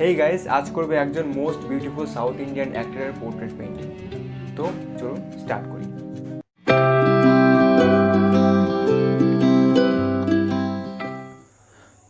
Hey guys, আজ করবে একজন মোস্ট বিউটিফুল সাউথ ইন্ডিয়ান অ্যাক্টরের পোর্ট্রেট পেইন্টিং। তো চলুন স্টার্ট করি।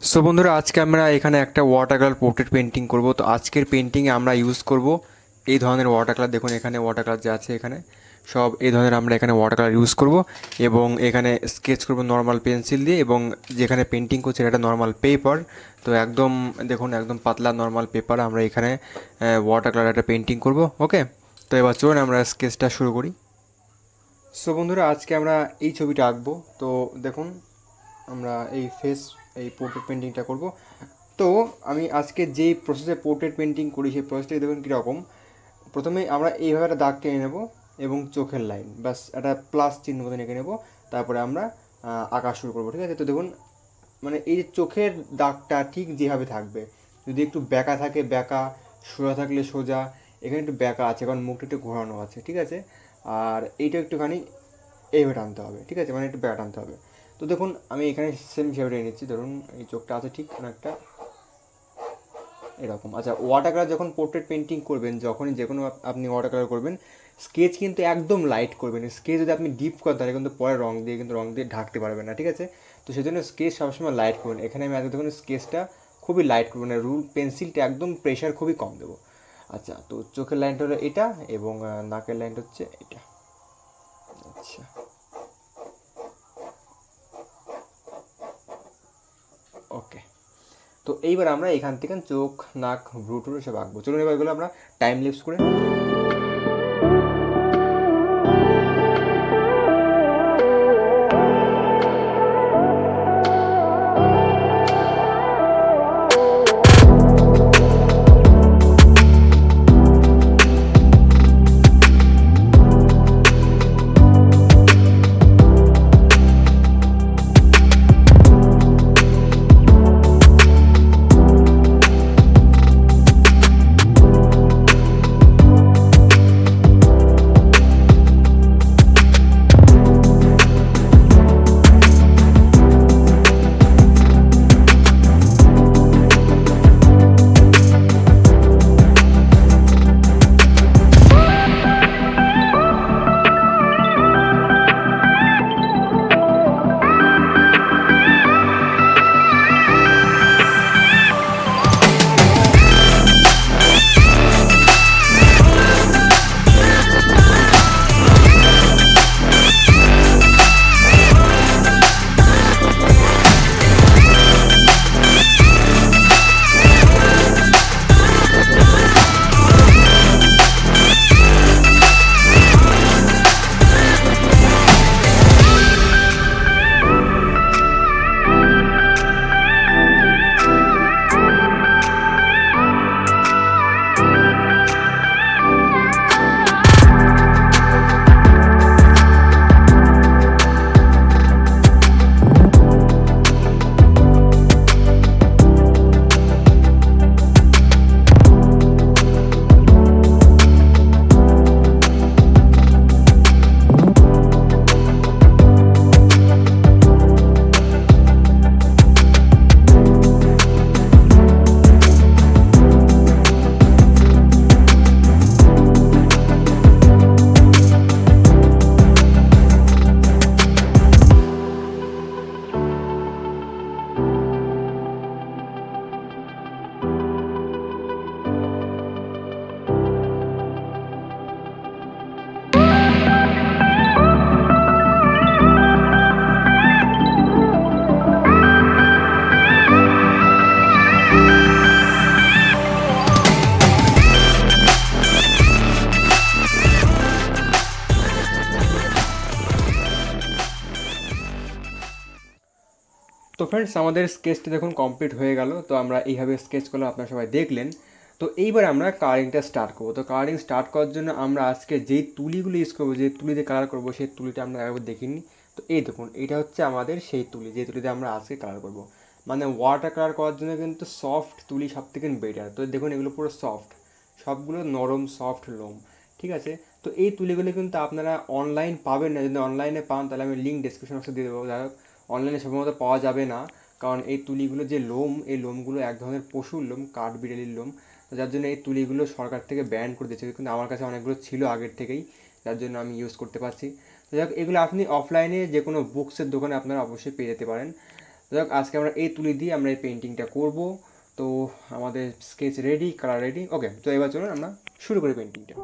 সো বন্ধুরা, আজকে আমরা এখানে একটা ওয়াটার কালার পোর্ট্রেট পেইন্টিং করব। তো আজকের পেইন্টিংয়ে আমরা ইউজ করব এই ধরনের ওয়াটার কালার। দেখুন এখানে ওয়াটার কালার যা আছে এখানে সব এই ধরনের আমরা এখানে ওয়াটার কালার ইউজ করব এবং এখানে স্কেচ করব নর্মাল পেন্সিল দিয়ে, এবং যেখানে পেন্টিং করছে এটা নর্মাল পেপার। তো একদম দেখুন একদম পাতলা নর্মাল পেপার আমরা এখানে ওয়াটার কালার একটা পেন্টিং করব। ওকে, তো এবার চলুন আমরা স্কেচটা শুরু করি। সো বন্ধুরা, আজকে আমরা এই ছবিটা আঁকবো। তো দেখুন আমরা এই পোর্ট্রেট পেন্টিংটা করব। তো আমি আজকে যেই প্রসেসে পোর্ট্রেট পেন্টিং করি সেই প্রসেসটা দেখুন কীরকম। প্রথমে আমরা এইভাবে একটা দাগ টেনে নেব এবং চোখের লাইন বাস একটা প্লাস চিহ্ন মতন এঁকে নেব। তারপরে আমরা আঁকা শুরু করবো, ঠিক আছে? তো দেখুন মানে এই যে চোখের দাগটা ঠিক যেভাবে থাকবে, যদি একটু বেঁকা থাকে বেঁকা, সোজা থাকলে সোজা। এখানে একটু বেঁকা আছে কারণ মুখটা একটু ঘোরানো আছে, ঠিক আছে? আর এইটা একটুখানি এইভাবে টানতে হবে, ঠিক আছে? মানে একটু বেঁকা টানতে হবে। তো দেখুন আমি এখানে সেম সেভাবে টেনে নিচ্ছি। ধরুন এই চোখটা আছে ঠিক অনেকটা এরকম। আচ্ছা, ওয়াটার কালার যখন পোর্ট্রেট পেন্টিং করবেন, যখনই যে কোনো আপনি ওয়াটার কালার করবেন, স্কেচ কিন্তু একদম লাইট করবেন। স্কেচ যদি আপনি ডিপ করেন তাহলে কিন্তু পরে রং দিয়ে ঢাকতে পারবেন না, ঠিক আছে? তো সেই জন্য স্কেচ সবসময় লাইট করবেন। এখানে আমি আজকে দেখুন স্কেচটা খুবই লাইট করবো, না পেন্সিলটা একদম প্রেশার খুবই কম দেবো। আচ্ছা, তো চোখের লাইনটা হলো এটা এবং নাকের লাইনটা হচ্ছে এটা। আচ্ছা, ওকে। তো এইবার আমরা এখান থেকে চোখ, নাক, ভ্রু টুরু সব আঁকবো। চলুন এবার এগুলো আমরা টাইম ল্যাপস করে। তো ফ্রেন্ডস, আমাদের স্কেচটা দেখুন কমপ্লিট হয়ে গেল। তো আমরা এইভাবে স্কেচ করলাম, আপনারা সবাই দেখলেন। তো এইবার আমরা কালারিংটা স্টার্ট করবো। তো কালারিং স্টার্ট করার জন্য আমরা আজকে যেই তুলিগুলো ইউজ করবো, যে তুলি দিয়ে কালার করবো, সেই তুলিটা আমরা একবার দেখিনি। তো এই দেখুন, এটা হচ্ছে আমাদের সেই তুলি, যে তুলিতে আমরা আজকে কালার করবো। মানে ওয়াটার কালার করার জন্য কিন্তু সফট তুলি সব থেকে বেটার। তো দেখুন এগুলো পুরো সফট, সবগুলো নরম সফট লোম, ঠিক আছে? তো এই তুলিগুলো কিন্তু আপনারা অনলাইন পাবেন না। যদি অনলাইনে পান তাহলে আমি লিঙ্ক ডিসক্রিপশন বক্সে দিয়ে দেবো। যাই হোক, অনলাইনে সম্ভবত পাওয়া যাবে না। কারণ এই তুলিগুলো যে লোম, এই লোমগুলো এক ধরনের পশুর লোম, কাঠবিড়ালির লোম। তো যার জন্য এই তুলিগুলো সরকার থেকে ব্যান করে দিয়েছে, কিন্তু আমার কাছে অনেকগুলো ছিল আগের থেকেই, যার জন্য আমি ইউজ করতে পারছি। তো যাক, এগুলো আপনি অফলাইনে যে কোনো বুকসের দোকানে আপনারা অবশ্যই পেয়ে যেতে পারেন। তো যাক, আজকে আমরা এই তুলি দিয়ে আমরা এই পেন্টিংটা করব। তো আমাদের স্কেচ রেডি, কালার রেডি, ওকে। তো এবার চলুন আমরা শুরু করি পেন্টিংটা।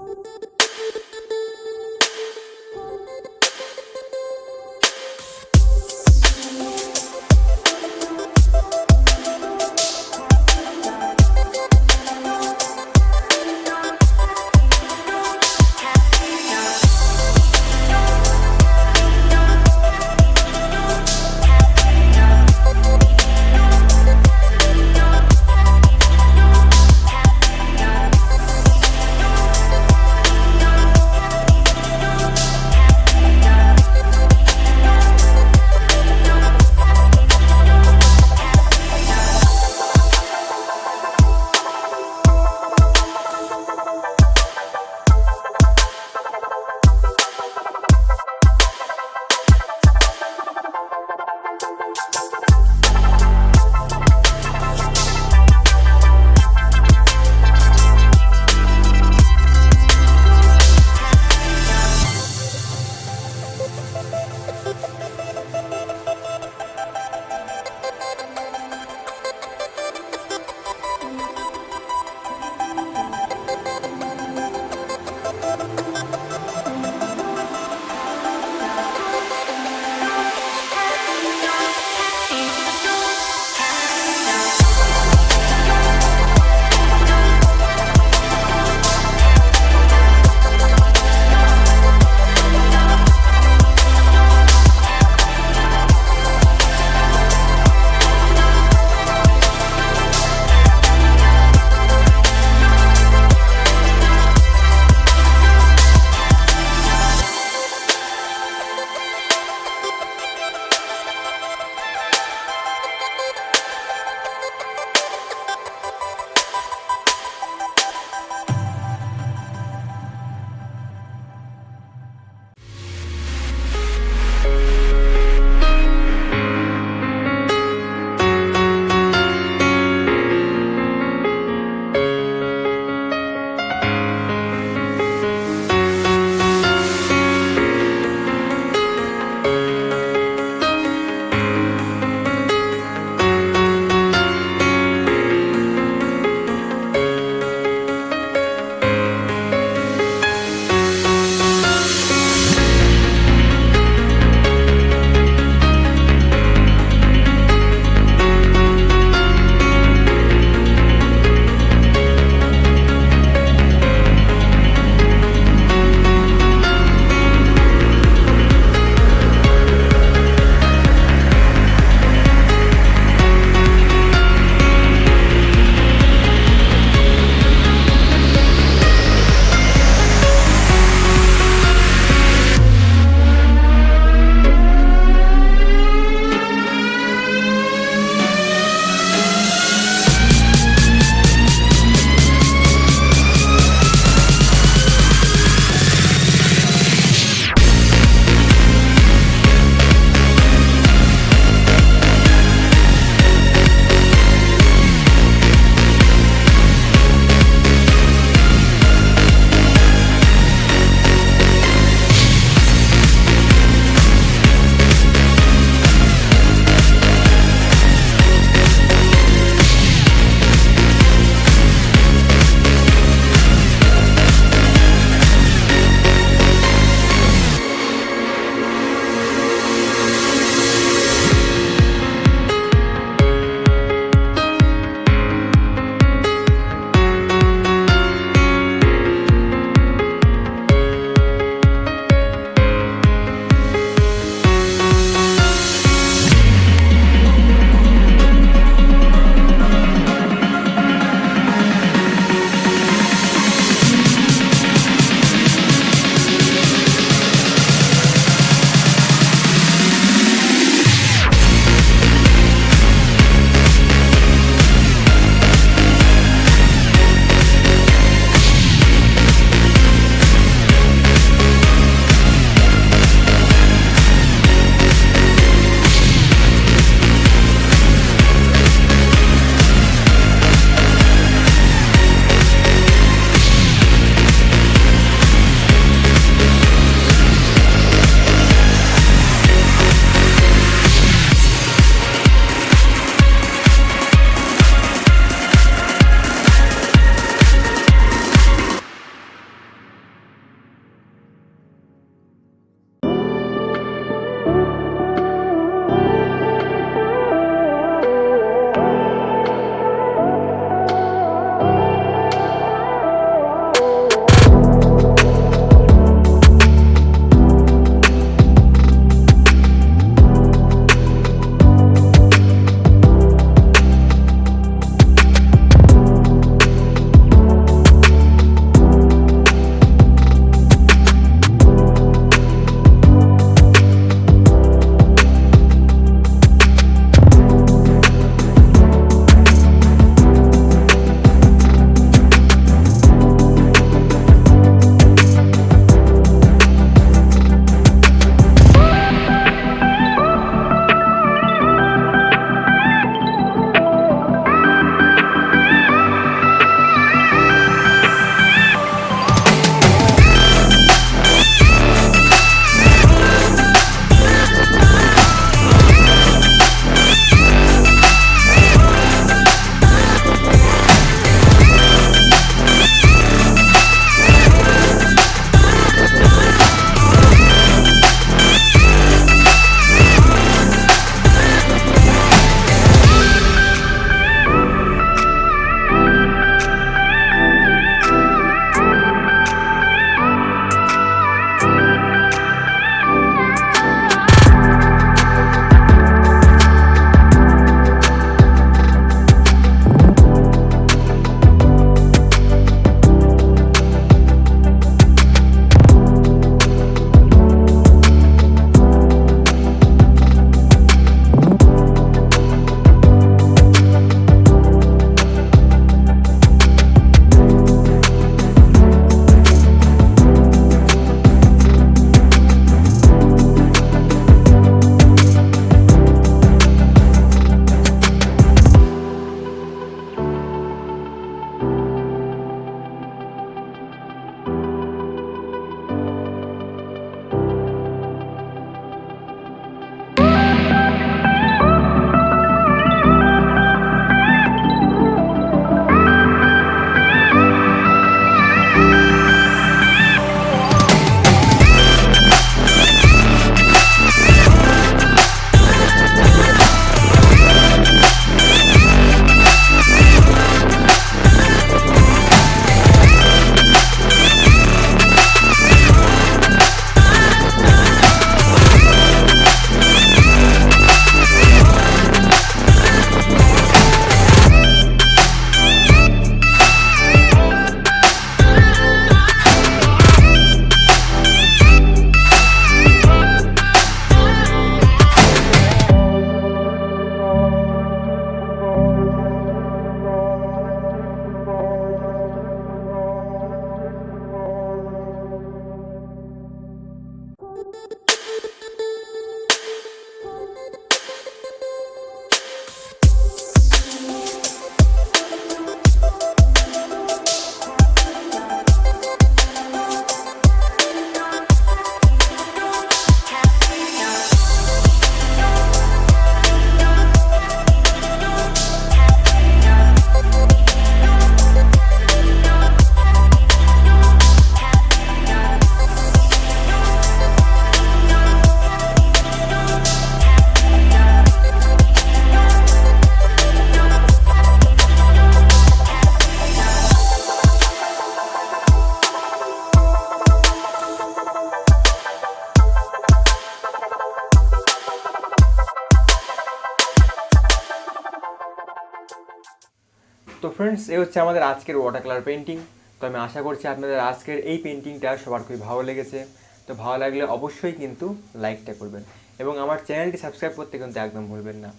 তো ফ্রেন্ডস, এই হচ্ছে আমাদের আজকের ওয়াটার কালার পেন্টিং। তো আমি আশা করছি আপনাদের আজকের এই পেন্টিংটা সবার খুবই ভালো লেগেছে। তো ভালো লাগলে অবশ্যই কিন্তু লাইকটা করবেন এবং আমার চ্যানেলটি সাবস্ক্রাইব করতে কিন্তু একদম ভুলবেন না।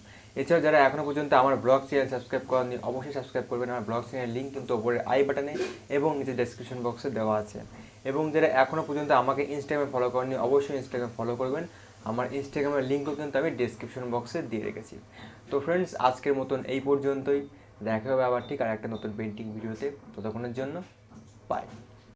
এছাড়াও যারা এখনও পর্যন্ত আমার ব্লগ চ্যানেল সাবস্ক্রাইব করেননি অবশ্যই সাবস্ক্রাইব করবেন। আমার ব্লগ চ্যানেলের লিঙ্ক কিন্তু ওপরে আই বাটনে এবং নিচে ডেসক্রিপশন বক্সে দেওয়া আছে। এবং যারা এখনও পর্যন্ত আমাকে ইনস্টাগ্রামে ফলো করেননি অবশ্যই ইনস্টাগ্রামে ফলো করবেন। আমার ইনস্টাগ্রামের লিঙ্কও কিন্তু আমি ডেসক্রিপশন বক্সে দিয়ে রেখেছি। তো ফ্রেন্ডস, আজকের মতন এই পর্যন্তই। দেখা হবে আবার ঠিক আর একটা নতুন পেন্টিং ভিডিওতে। ততক্ষণের জন্য বাই।